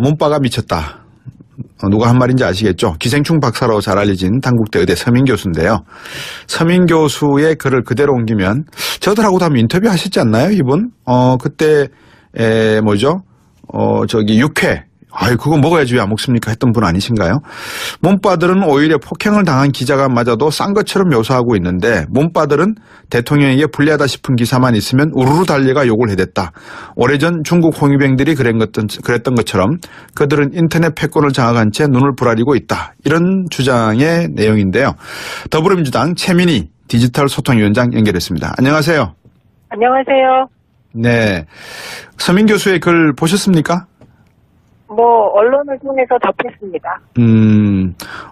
문바가 미쳤다. 누가 한 말인지 아시겠죠? 기생충 박사로 잘 알려진 단국대 의대 서민 교수인데요. 서민 교수의 글을 그대로 옮기면 저들하고도 한번 인터뷰 하셨지 않나요, 이분? 그때 육회. 아이, 그거 먹어야지 왜 안 먹습니까? 했던 분 아니신가요? 문바들은 오히려 폭행을 당한 기자가 맞아도 싼 것처럼 묘사하고 있는데, 문바들은 대통령에게 불리하다 싶은 기사만 있으면 우르르 달려가 욕을 해댔다. 오래전 중국 홍위병들이 그랬던 것처럼 그들은 인터넷 패권을 장악한 채 눈을 부라리고 있다. 이런 주장의 내용인데요. 더불어민주당 최민희 디지털 소통위원장 연결했습니다. 안녕하세요. 안녕하세요. 네. 서민 교수의 글 보셨습니까? 언론을 통해서 접했습니다.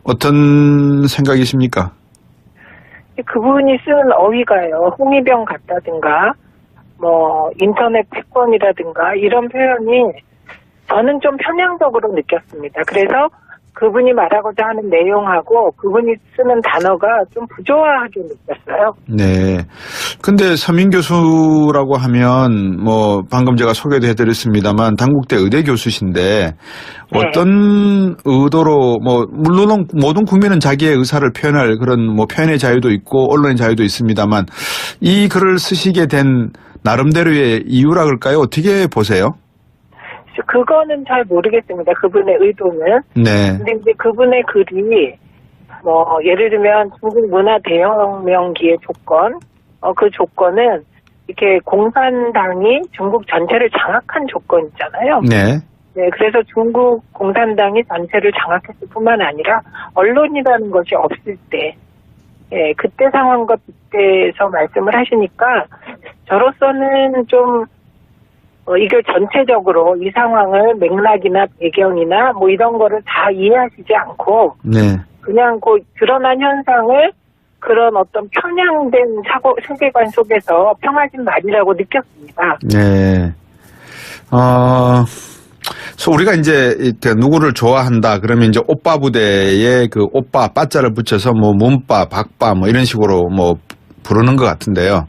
어떤 생각이십니까? 그분이 쓴 어휘가요, 홍위병 같다든가, 인터넷 패권이라든가, 이런 표현이 저는 좀 편향적으로 느꼈습니다. 그래서 그분이 말하고자 하는 내용하고 그분이 쓰는 단어가 좀 부조화하게 느꼈어요. 네. 근데 서민 교수라고 하면 방금 제가 소개도 해드렸습니다만 단국대 의대 교수신데 어떤 의도로 물론 모든 국민은 자기의 의사를 표현할 그런 표현의 자유도 있고 언론의 자유도 있습니다만 이 글을 쓰시게 된 나름대로의 이유라 그럴까요? 어떻게 보세요? 그거는 잘 모르겠습니다. 그분의 의도는. 네. 근데 이제 그분의 글이 예를 들면 중국 문화 대혁명기의 조건, 그 조건은 이렇게 공산당이 중국 전체를 장악한 조건 있잖아요. 네. 네, 그래서 중국 공산당이 전체를 장악했을 뿐만 아니라 언론이라는 것이 없을 때, 그때 상황과 빗대서 말씀을 하시니까 저로서는 좀 이걸 전체적으로 이 상황을 맥락이나 배경이나 이런 거를 다 이해하시지 않고 네. 그냥 드러난 현상을 그런 어떤 편향된 세계관 속에서 평하신 말이라고 느꼈습니다. 네. 우리가 이제 누구를 좋아한다 그러면 이제 오빠 부대에 그 오빠 빠자를 붙여서 문빠, 박빠 이런 식으로 부르는 것 같은데요.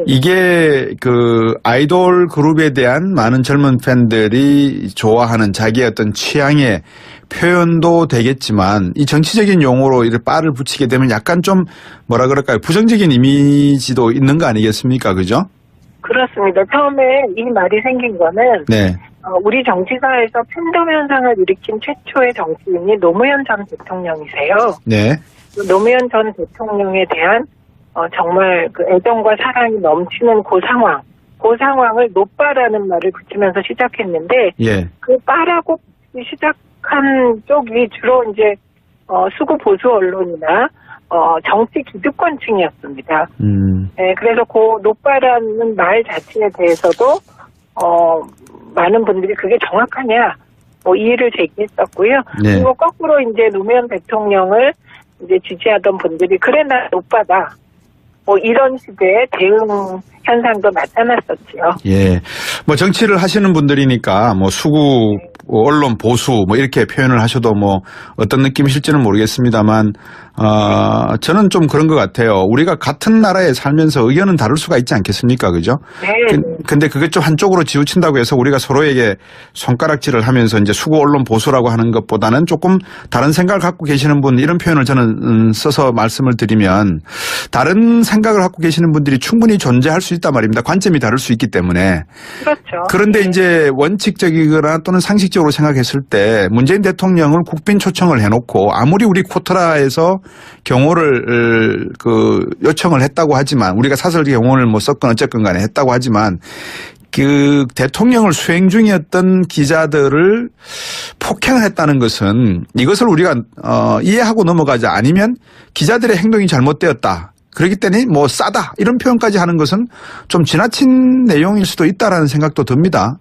이게 그 아이돌 그룹에 대한 많은 젊은 팬들이 좋아하는 자기의 어떤 취향의 표현도 되겠지만 이 정치적인 용어로 이렇게 빠를 붙이게 되면 약간 좀 부정적인 이미지도 있는 거 아니겠습니까? 그죠? 그렇습니다. 처음에 이 말이 생긴 거는 네. 우리 정치사에서 팬덤 현상을 일으킨 최초의 정치인이 노무현 전 대통령이세요. 네. 노무현 전 대통령에 대한 정말 그 애정과 사랑이 넘치는 그 상황을 노빠라는 말을 붙이면서 시작했는데, 예. 그 빠라고 시작한 쪽이 주로 이제, 수구 보수 언론이나, 정치 기득권층이었습니다. 네, 그래서 그 노빠라는 말 자체에 대해서도, 많은 분들이 그게 정확하냐, 이의를 제기했었고요. 네. 그리고 거꾸로 이제 노무현 대통령을 이제 지지하던 분들이, 그래, 나 노빠다. 이런 식의 대응 현상도 나타났었지요. 예. 정치를 하시는 분들이니까 수구 언론 보수 이렇게 표현을 하셔도 어떤 느낌이실지는 모르겠습니다만 저는 좀 그런 것 같아요. 우리가 같은 나라에 살면서 의견은 다를 수가 있지 않겠습니까? 그죠? 네. 근데 그게 좀 한쪽으로 지우친다고 해서 우리가 서로에게 손가락질을 하면서 이제 수구 언론 보수라고 하는 것보다는 조금 다른 생각을 갖고 계시는 분 이런 표현을 저는 써서 말씀을 드리면 다른 생각을 갖고 계시는 분들이 충분히 존재할 수 있단 말입니다. 관점이 다를 수 있기 때문에. 그렇죠. 그런데 이제 원칙적이거나 또는 상식적으로 생각했을 때 문재인 대통령을 국빈 초청을 해놓고 아무리 우리 코트라에서 경호를 요청을 했다고 하지만 우리가 사설 경호를 썼건 어쨌건 간에 했다고 하지만 그 대통령을 수행 중이었던 기자들을 폭행을 했다는 것은 이것을 우리가 이해하고 넘어가자 아니면 기자들의 행동이 잘못되었다. 그렇기 때문에 싸다 이런 표현까지 하는 것은 좀 지나친 내용일 수도 있다라는 생각도 듭니다.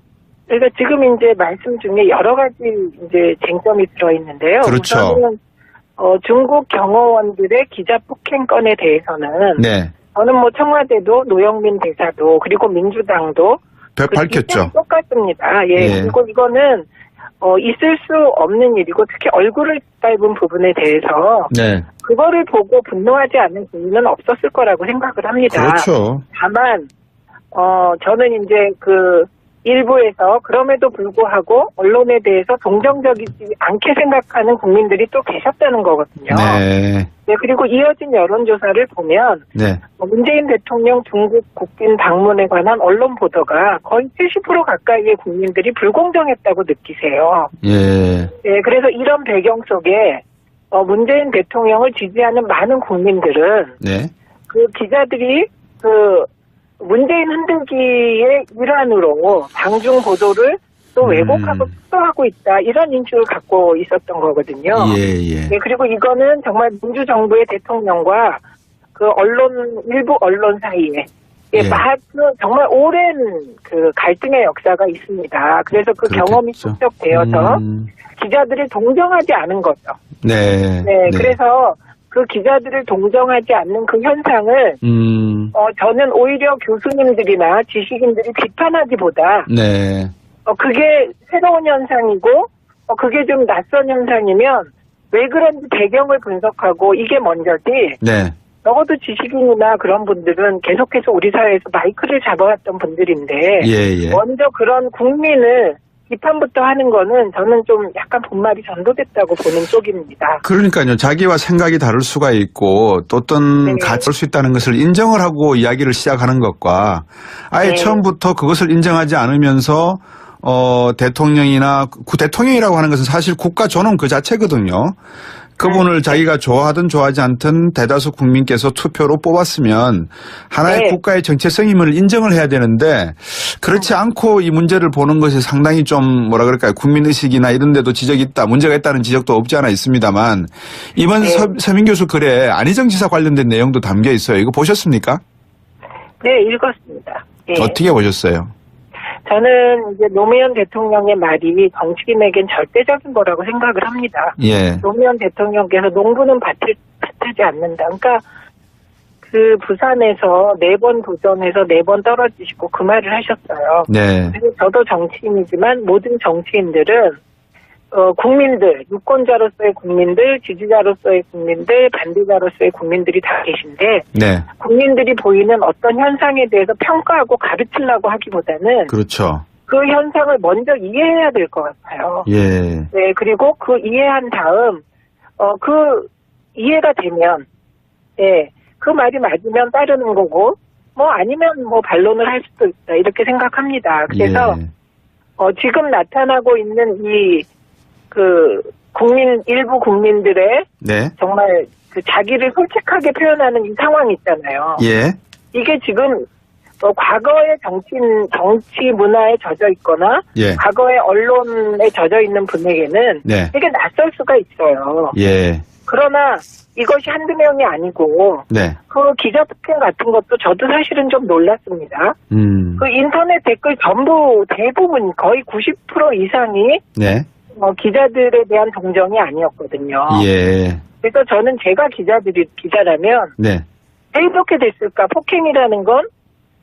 그러니까 지금 이제 말씀 중에 여러 가지 이제 쟁점이 들어있는데요. 그렇죠. 우선은 중국 경호원들의 기자 폭행건에 대해서는 네. 저는 청와대도 노영민 대사도 그리고 민주당도 밝혔죠. 똑같습니다. 예. 네. 그리고 이거는 있을 수 없는 일이고 특히 얼굴을 밟은 부분에 대해서 네. 그거를 보고 분노하지 않는 국민은 없었을 거라고 생각을 합니다. 그렇죠. 다만 저는 이제 일부에서 그럼에도 불구하고 언론에 대해서 동정적이지 않게 생각하는 국민들이 또 계셨다는 거거든요. 네. 네, 그리고 이어진 여론조사를 보면 네. 문재인 대통령 중국 국빈 방문에 관한 언론 보도가 거의 70% 가까이의 국민들이 불공정했다고 느끼세요. 예. 네, 그래서 이런 배경 속에 문재인 대통령을 지지하는 많은 국민들은 네. 그 기자들이 그 문재인 흔들기의 일환으로 방중 보도를 또 왜곡하고 축소하고 있다 이런 인식을 갖고 있었던 거거든요. 예. 네, 그리고 이거는 정말 민주정부의 대통령과 그 일부 언론 사이에 예. 정말 오랜 그 갈등의 역사가 있습니다. 그래서 그 그렇겠죠. 경험이 축적되어서 기자들을 동정하지 않은 거죠. 네. 네, 그래서 그 기자들을 동정하지 않는 그 현상을 저는 오히려 교수님들이나 지식인들이 비판하기보다 네. 그게 새로운 현상이고 그게 좀 낯선 현상이면 왜 그런지 배경을 분석하고 이게 먼저지. 네. 적어도 지식인이나 그런 분들은 계속해서 우리 사회에서 마이크를 잡아왔던 분들인데 예. 먼저 그런 국민을 비판부터 하는 거는 저는 좀 약간 본말이 전도됐다고 보는 쪽입니다. 그러니까요. 자기와 생각이 다를 수가 있고 또 어떤 네. 가치일 수 있다는 것을 인정을 하고 이야기를 시작하는 것과 아예 네. 처음부터 그것을 인정하지 않으면서 대통령이나 대통령이라고 하는 것은 사실 국가 존엄 그 자체거든요. 그분을 자기가 좋아하든 좋아하지 않든 대다수 국민께서 투표로 뽑았으면 하나의 네. 국가의 정체성임을 인정을 해야 되는데 그렇지 않고 이 문제를 보는 것이 상당히 좀 뭐라 그럴까요? 국민의식이나 이런 데도 지적이 있다. 문제가 있다는 지적도 없지 않아 있습니다만 이번 네. 서민 교수 글에 안희정 지사 관련된 내용도 담겨 있어요. 이거 보셨습니까? 네, 읽었습니다. 네. 어떻게 보셨어요? 저는 이제 노무현 대통령의 말이 정치인에겐 절대적인 거라고 생각을 합니다. 예. 노무현 대통령께서 농부는 밭하지 않는다. 그러니까 그 부산에서 4번 도전해서 4번 떨어지시고 그 말을 하셨어요. 네. 그리고 저도 정치인이지만 모든 정치인들은 국민들, 유권자로서의 국민들, 지지자로서의 국민들, 반대자로서의 국민들이 다 계신데 네. 국민들이 보이는 어떤 현상에 대해서 평가하고 가르치려고 하기보다는 그렇죠. 그 현상을 먼저 이해해야 될 것 같아요. 예. 네, 그리고 그 이해한 다음 그 이해가 되면 그 말이 맞으면 따르는 거고 아니면 반론을 할 수도 있다 이렇게 생각합니다. 그래서 예. 지금 나타나고 있는 일부 국민들의 네. 정말 그 자기를 솔직하게 표현하는 이 상황이 있잖아요. 예. 이게 지금 과거의 정치 문화에 젖어 있거나 예. 과거의 언론에 젖어 있는 분에게는 네. 되게 낯설 수가 있어요. 예. 그러나 이것이 한두 명이 아니고 네. 그 기자 폭행 같은 것도 저도 사실은 좀 놀랐습니다. 그 인터넷 댓글 대부분 거의 90% 이상이 네. 기자들에 대한 동정이 아니었거든요. 예. 그래서 저는 제가 기자라면 네. 왜 이렇게 됐을까? 폭행이라는 건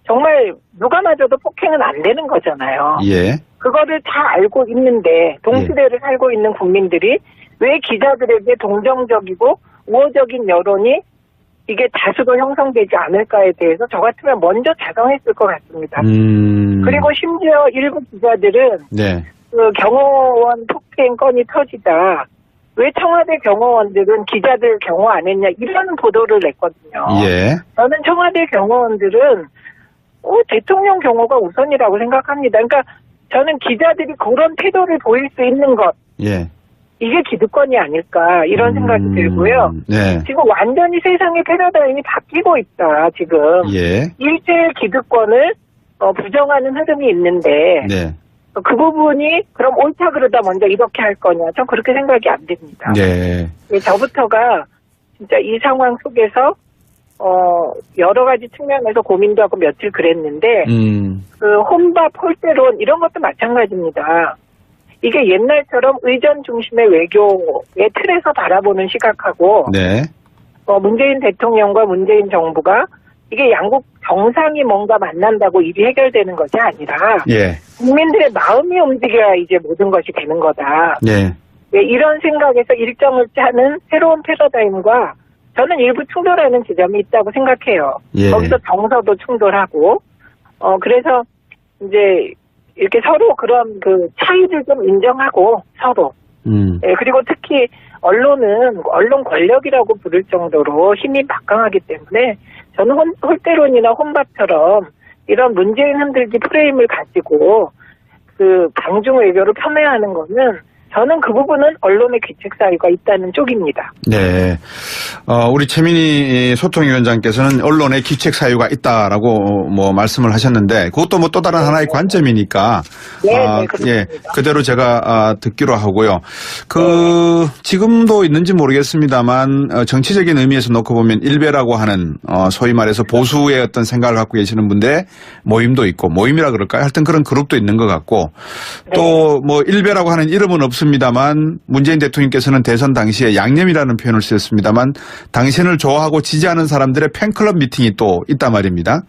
정말 누가 맞아도 폭행은 안 되는 거잖아요. 예. 그거를 다 알고 있는데 동시대를 살고 있는 국민들이 왜 기자들에게 동정적이고 우호적인 여론이 이게 다수로 형성되지 않을까에 대해서 저 같으면 먼저 자성했을 것 같습니다. 그리고 심지어 일부 기자들은 네. 그 경호원 폭행 건이 터지다. 왜 청와대 경호원들은 기자들 경호 안 했냐 이런 보도를 냈거든요. 예. 저는 청와대 경호원들은 대통령 경호가 우선이라고 생각합니다. 그러니까 저는 기자들이 그런 태도를 보일 수 있는 것 예. 이게 기득권이 아닐까 이런 생각이 들고요. 네. 지금 완전히 세상의 패러다임이 바뀌고 있다. 지금 예. 일제의 기득권을 부정하는 흐름이 있는데 네. 그 부분이 그럼 옳다 그러다 먼저 이렇게 할 거냐. 전 그렇게 생각이 안 됩니다. 네. 저부터가 진짜 이 상황 속에서 여러 가지 측면에서 고민도 하고 며칠 그랬는데 그 혼밥 홀대론 이런 것도 마찬가지입니다. 이게 옛날처럼 의전 중심의 외교의 틀에서 바라보는 시각하고 네. 문재인 대통령과 문재인 정부가 이게 양국 정상이 뭔가 만난다고 일이 해결되는 것이 아니라 예. 국민들의 마음이 움직여야 이제 모든 것이 되는 거다. 네. 이런 생각에서 일정을 짜는 새로운 패러다임과 저는 일부 충돌하는 지점이 있다고 생각해요. 예. 거기서 정서도 충돌하고 그래서 이제 이렇게 서로 그런 그 차이를 좀 인정하고 서로. 예, 그리고 특히 언론은 언론 권력이라고 부를 정도로 힘이 막강하기 때문에 저는 홀대론이나 혼밥처럼 이런 문재인 흔들기 프레임을 가지고 그 방중 외교를 폄훼하는 거는 저는 그 부분은 언론의 귀책 사유가 있다는 쪽입니다. 네. 우리 최민희 소통위원장께서는 언론의 귀책 사유가 있다라고 뭐 말씀을 하셨는데 그것도 뭐 또 다른 하나의 관점이니까. 네, 그렇습니다. 예, 그대로 제가 듣기로 하고요. 지금도 있는지 모르겠습니다만 정치적인 의미에서 놓고 보면 일베라고 하는 소위 말해서 보수의 어떤 생각을 갖고 계시는 분들의 모임도 있고 모임이라 그럴까요? 하여튼 그런 그룹도 있는 것 같고 또 뭐 일베라고 하는 이름은 없습니다만 문재인 대통령께서는 대선 당시에 양념이라는 표현을 쓰셨습니다만 당신을 좋아하고 지지하는 사람들의 팬클럽 미팅이 또 있단 말입니다.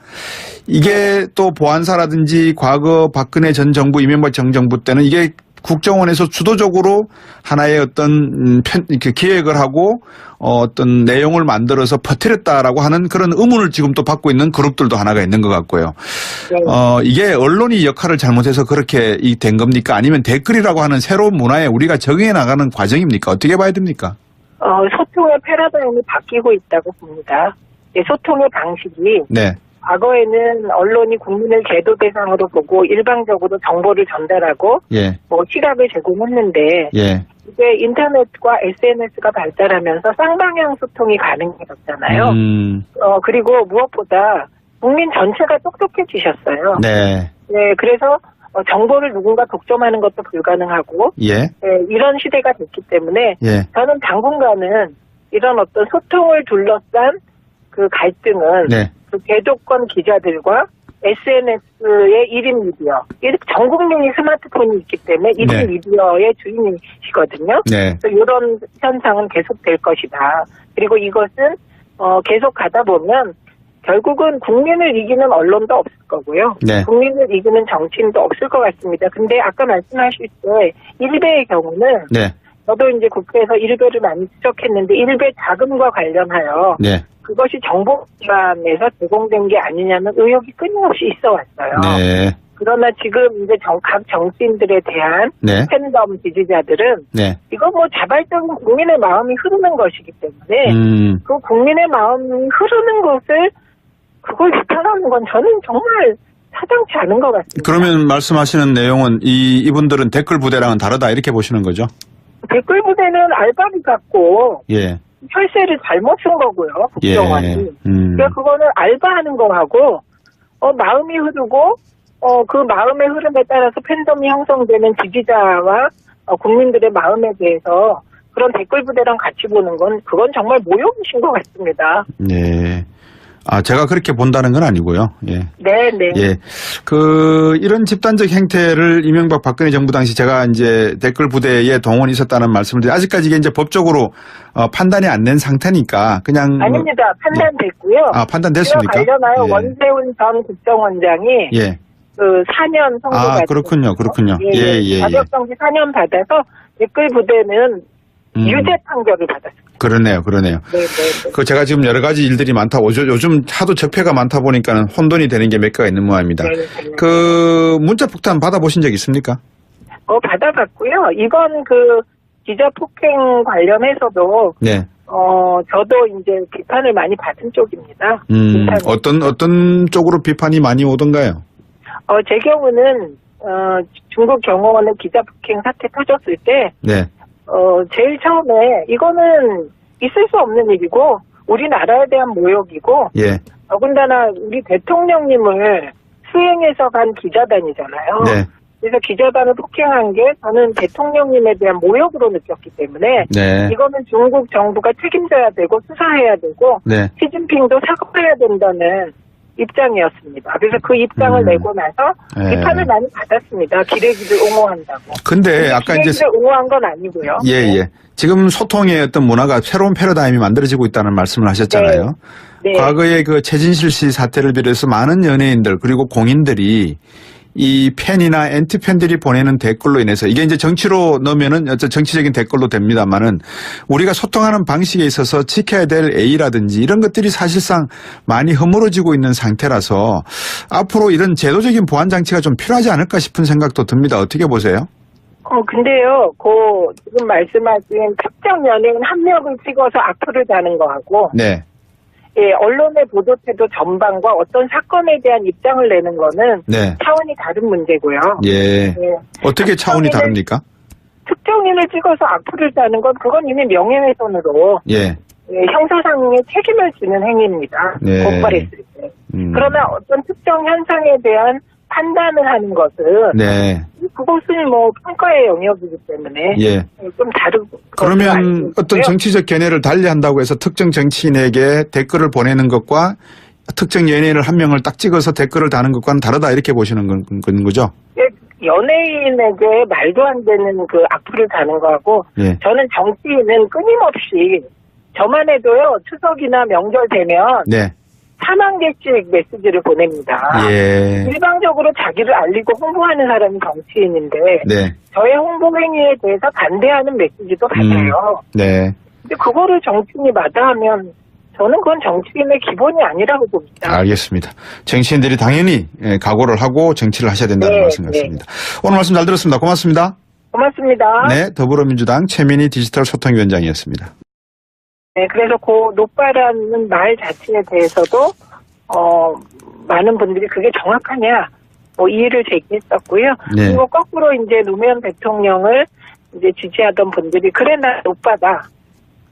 이게 또 보안사라든지 과거 박근혜 전 정부 이명박 전 정부 때는 이게 국정원에서 주도적으로 하나의 어떤 기획을 하고 어떤 내용을 만들어서 퍼뜨렸다라고 하는 그런 의문을 지금 또 받고 있는 그룹들도 하나가 있는 것 같고요. 네. 이게 언론이 역할을 잘못해서 그렇게 된 겁니까? 아니면 댓글이라고 하는 새로운 문화에 우리가 적응해 나가는 과정입니까? 어떻게 봐야 됩니까? 소통의 패러다임이 바뀌고 있다고 봅니다. 소통의 방식이 네. 과거에는 언론이 국민을 제도 대상으로 보고 일방적으로 정보를 전달하고 예. 뭐 시각을 제공했는데 예. 이제 인터넷과 SNS가 발달하면서 쌍방향 소통이 가능해졌잖아요. 그리고 무엇보다 국민 전체가 똑똑해지셨어요. 네. 네, 그래서 정보를 누군가 독점하는 것도 불가능하고 예. 네, 이런 시대가 됐기 때문에 예. 저는 당분간은 이런 어떤 소통을 둘러싼 그 갈등은 네. 그 대도권 기자들과 SNS의 1인 미디어, 전 국민이 스마트폰이 있기 때문에 1인 네. 미디어의 주인이시거든요. 네. 그래서 이런 현상은 계속될 것이다. 그리고 이것은 계속 가다 보면 결국은 국민을 이기는 언론도 없을 거고요. 네. 국민을 이기는 정치인도 없을 것 같습니다. 근데 아까 말씀하실 때 일베의 경우는 네. 저도 이제 국회에서 일베를 많이 지적했는데 일베 자금과 관련하여 네. 그것이 정보기관에서 제공된 게 아니냐는 의혹이 끊임없이 있어 왔어요. 네. 그러나 지금 이제 각 정치인들에 대한 네. 팬덤 지지자들은 네. 이거 뭐 자발적인 국민의 마음이 흐르는 것이기 때문에 그 국민의 마음이 흐르는 것을 그걸 비판하는 건 저는 정말 타당치 않은 것 같습니다. 그러면 말씀하시는 내용은 이분들은 댓글 부대랑은 다르다 이렇게 보시는 거죠? 댓글 부대는 알바비 갖고 예. 혈세를 잘못 쓴 거고요. 국정원이. 예. 그러니까 그거는 알바하는 거하고 마음이 흐르고 그 마음의 흐름에 따라서 팬덤이 형성되는 지지자와 국민들의 마음에 대해서 그런 댓글 부대랑 같이 보는 건 그건 정말 모욕이신 것 같습니다. 네. 제가 그렇게 본다는 건 아니고요. 예. 네, 네. 예. 이런 집단적 행태를 이명박 박근혜 정부 당시 제가 이제 댓글 부대에 동원이 있었다는 말씀을 드리고 아직까지 이게 이제 법적으로 판단이 안 된 상태니까 그냥. 아닙니다. 판단됐고요. 판단됐습니까? 관련하여 예. 원세훈 전 국정원장이 예. 그 4년 선고 그렇군요. 예. 자격정지 4년 받아서 댓글 부대는 유죄 판결을 받았습니다. 그러네요. 네. 제가 지금 여러 가지 일들이 많다. 요즘 하도 적폐가 많다 보니까는 혼돈이 되는 게 몇 개가 있는 모양입니다. 네. 문자 폭탄 받아보신 적 있습니까? 받아봤고요. 이번 그 기자 폭행 관련해서도 네. 저도 이제 비판을 많이 받은 쪽입니다. 어떤 쪽으로 비판이 많이 오던가요? 제 경우는 중국 경호원의 기자 폭행 사태 터졌을 때 네. 제일 처음에 이거는 있을 수 없는 일이고 우리나라에 대한 모욕이고 예. 더군다나 우리 대통령님을 수행해서 간 기자단이잖아요. 네. 그래서 기자단을 폭행한 게 저는 대통령님에 대한 모욕으로 느꼈기 때문에 네. 이거는 중국 정부가 책임져야 되고 수사해야 되고 네. 시진핑도 사과해야 된다는 입장이었습니다. 그래서 그 입장을 내고 나서 비판을 많이 받았습니다. 기레기를 옹호한다고. 근데 아까 이제 기레기를 옹호한 건 아니고요. 예. 지금 소통의 어떤 문화가 새로운 패러다임이 만들어지고 있다는 말씀을 하셨잖아요. 네. 과거에 그 최진실 씨 사태를 비롯해서 많은 연예인들 그리고 공인들이 이 팬이나 엔티팬들이 보내는 댓글로 인해서 이게 이제 정치로 넣으면은 어떤 정치적인 댓글로 됩니다만은 우리가 소통하는 방식에 있어서 지켜야 될 A라든지 이런 것들이 사실상 많이 허물어지고 있는 상태라서 앞으로 이런 제도적인 보완 장치가 좀 필요하지 않을까 싶은 생각도 듭니다. 어떻게 보세요? 근데요, 지금 말씀하신 특정 연예인 한 명을 찍어서 악플을 다는 거하고, 네. 예, 언론의 보도 태도 전반과 어떤 사건에 대한 입장을 내는 거는 네. 차원이 다른 문제고요. 예. 어떻게 차원이 다릅니까? 특정인을 찍어서 악플을 다는 건 그건 이미 명예훼손으로 예. 형사상의 책임을 지는 행위입니다. 네. 고발했을 때. 그러나 어떤 특정 현상에 대한 판단을 하는 것은 네. 그것은 뭐 평가의 영역이기 때문에 예. 좀 다르고 그러면 어떤 정치적 견해를 달리한다고 해서 특정 정치인에게 댓글을 보내는 것과 특정 연예인을 한 명을 딱 찍어서 댓글을 다는 것과는 다르다 이렇게 보시는 건 거죠? 연예인에게 말도 안 되는 그 악플을 다는 거하고 예. 저는 정치인은 끊임없이 저만 해도요 추석이나 명절 되면 네. 4만 개씩 메시지를 보냅니다. 예. 일방적으로 자기를 알리고 홍보하는 사람이 정치인인데 네. 저의 홍보 행위에 대해서 반대하는 메시지도 받아요. 네. 근데 그거를 정치인이 마다하면 저는 그건 정치인의 기본이 아니라고 봅니다. 알겠습니다. 정치인들이 당연히 각오를 하고 정치를 하셔야 된다는 네, 말씀 같습니다. 오늘 말씀 잘 들었습니다. 고맙습니다. 고맙습니다. 네, 더불어민주당 최민희 디지털 소통위원장이었습니다. 네, 그래서 그 노빠라는 말 자체에 대해서도 많은 분들이 그게 정확하냐 뭐 이의를 제기했었고요. 네. 그리고 거꾸로 이제 노무현 대통령을 이제 지지하던 분들이 그래 나 노빠다.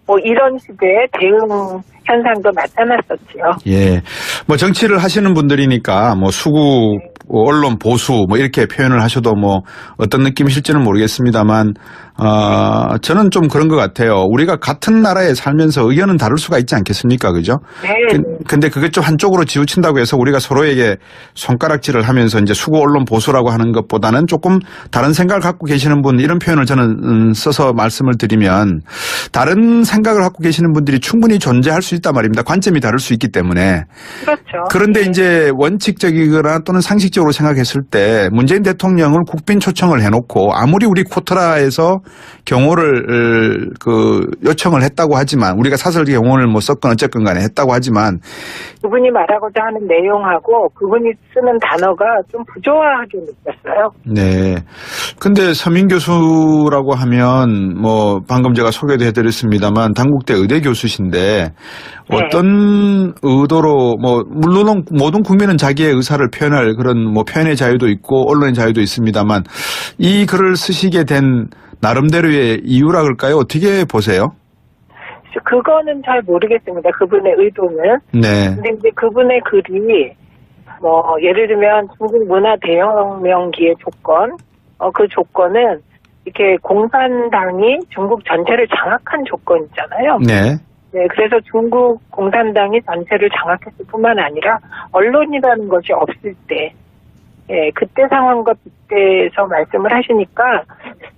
뭐 이런 식의 대응 현상도 나타났었죠. 예. 뭐 정치를 하시는 분들이니까 뭐 수구 언론 보수 뭐 이렇게 표현을 하셔도 뭐 어떤 느낌이실지는 모르겠습니다만 저는 좀 그런 것 같아요. 우리가 같은 나라에 살면서 의견은 다를 수가 있지 않겠습니까? 그죠? 네. 근데 그게 좀 한쪽으로 지우친다고 해서 우리가 서로에게 손가락질을 하면서 이제 수구 언론 보수라고 하는 것보다는 조금 다른 생각을 갖고 계시는 분 이런 표현을 저는 써서 말씀을 드리면 다른 생각을 갖고 계시는 분들이 충분히 존재할 수 있단 말입니다. 관점이 다를 수 있기 때문에. 그렇죠. 그런데 이제 원칙적이거나 또는 상식적으로 생각했을 때 문재인 대통령을 국빈 초청을 해놓고 아무리 우리 코트라에서 경호를 요청을 했다고 하지만 우리가 사설 경호를 뭐 썼건 어쨌건 간에 했다고 하지만 그분이 말하고자 하는 내용하고 그분이 쓰는 단어가 좀 부조화하게 느꼈어요. 네. 근데 서민 교수라고 하면 뭐 방금 제가 소개도 해드렸습니다만 단국대 의대 교수신데 어떤 의도로 뭐 물론 모든 국민은 자기의 의사를 표현할 그런 뭐 표현의 자유도 있고 언론의 자유도 있습니다만 이 글을 쓰시게 된 나름대로의 이유라 그럴까요? 어떻게 보세요? 그거는 잘 모르겠습니다. 그분의 의도는. 네. 근데 이제 그분의 글이 뭐 예를 들면 중국 문화 대혁명기의 조건, 그 조건은 이렇게 공산당이 중국 전체를 장악한 조건이잖아요. 네. 네, 그래서 중국 공산당이 전체를 장악했을 뿐만 아니라 언론이라는 것이 없을 때, 예, 그때 상황과 빗대서 말씀을 하시니까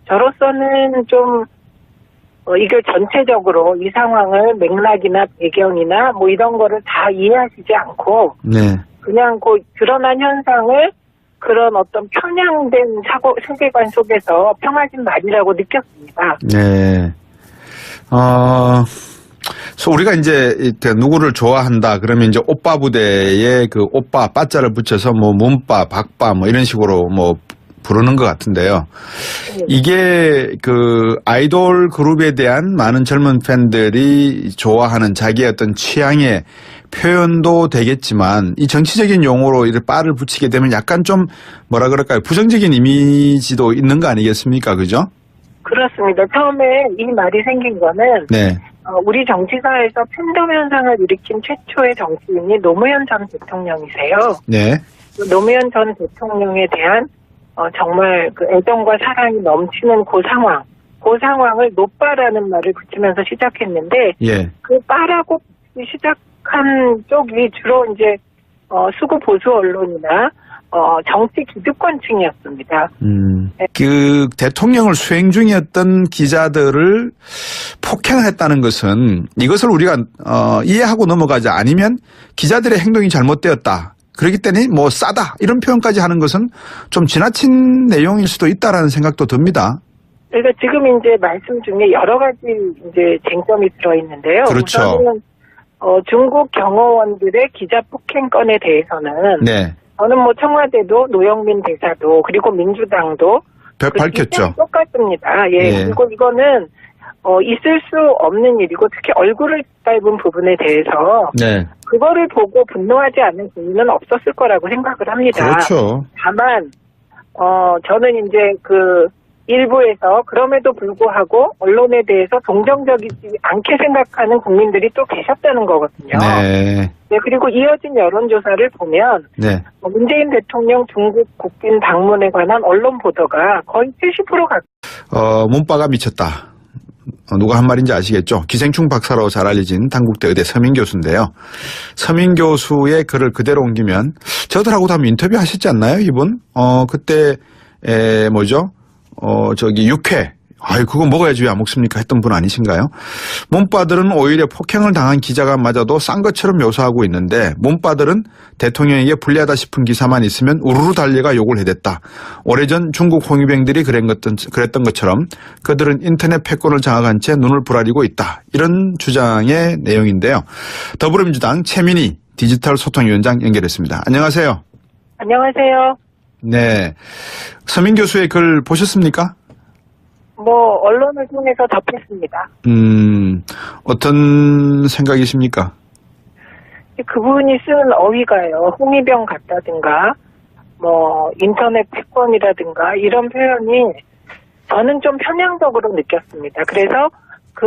저로서는 좀 이걸 전체적으로 이 상황을 맥락이나 배경이나 뭐 이런 거를 다 이해하시지 않고 네. 그냥 그 드러난 현상을 그런 어떤 편향된 세계관 속에서 평하신 말이라고 느꼈습니다. 네. 그래서 우리가 이제 누구를 좋아한다 그러면 이제 오빠 부대에 그 오빠 빠자를 붙여서 뭐 문빠, 박빠 뭐 이런 식으로 뭐 부르는 것 같은데요. 이게 그 아이돌 그룹에 대한 많은 젊은 팬들이 좋아하는 자기의 어떤 취향의 표현도 되겠지만 이 정치적인 용어로 이렇게 빠를 붙이게 되면 약간 좀 뭐라 그럴까요? 부정적인 이미지도 있는 거 아니겠습니까? 그죠? 그렇습니다. 처음에 이 말이 생긴 거는 네. 우리 정치사에서 팬덤 현상을 일으킨 최초의 정치인이 노무현 전 대통령이세요. 네. 노무현 전 대통령에 대한 정말 그 애정과 사랑이 넘치는 그 상황을 노빠라는 말을 붙이면서 시작했는데, 예. 그 빠라고 시작한 쪽이 주로 이제 수구 보수 언론이나 정치 기득권층이었습니다. 그 대통령을 수행 중이었던 기자들을 폭행했다는 것은 이것을 우리가 이해하고 넘어가자 아니면 기자들의 행동이 잘못되었다. 그렇기 때문에 뭐 싸다 이런 표현까지 하는 것은 좀 지나친 내용일 수도 있다라는 생각도 듭니다. 그러니까 지금 이제 말씀 중에 여러 가지 이제 쟁점이 들어있는데요. 그렇죠. 우선은 중국 경호원들의 기자 폭행 건에 대해서는 네. 저는 뭐 청와대도 노영민 대사도 그리고 민주당도 밝혔죠. 똑같습니다. 예. 예. 그리고 이거는 있을 수 없는 일이고 특히 얼굴을 밟은 부분에 대해서 네. 그거를 보고 분노하지 않는 국민은 없었을 거라고 생각을 합니다. 그렇죠. 다만 저는 이제 그 일부에서 그럼에도 불구하고 언론에 대해서 동정적이지 않게 생각하는 국민들이 또 계셨다는 거거든요. 네. 네, 그리고 이어진 여론조사를 보면 네. 문재인 대통령 중국 국빈 방문에 관한 언론 보도가 거의 70% 가까이. 문바가 미쳤다. 누가 한 말인지 아시겠죠? 기생충 박사로 잘 알려진 단국대 의대 서민 교수인데요. 서민 교수의 글을 그대로 옮기면 저들하고도 한번 인터뷰 하셨지 않나요, 이분? 그때 뭐죠? 육회. 아이, 그거 먹어야지 왜 안 먹습니까? 했던 분 아니신가요? 문바들은 오히려 폭행을 당한 기자가 맞아도 싼 것처럼 묘사하고 있는데, 문바들은 대통령에게 불리하다 싶은 기사만 있으면 우르르 달려가 욕을 해댔다. 오래전 중국 홍위병들이 그랬던 것처럼 그들은 인터넷 패권을 장악한 채 눈을 부라리고 있다. 이런 주장의 내용인데요. 더불어민주당 최민희 디지털 소통위원장 연결했습니다. 안녕하세요. 안녕하세요. 네. 서민 교수의 글 보셨습니까? 언론을 통해서 접했습니다. 어떤 생각이십니까? 그분이 쓰는 어휘가요, 홍위병 같다든가, 인터넷 패권이라든가, 이런 표현이 저는 좀 편향적으로 느꼈습니다. 그래서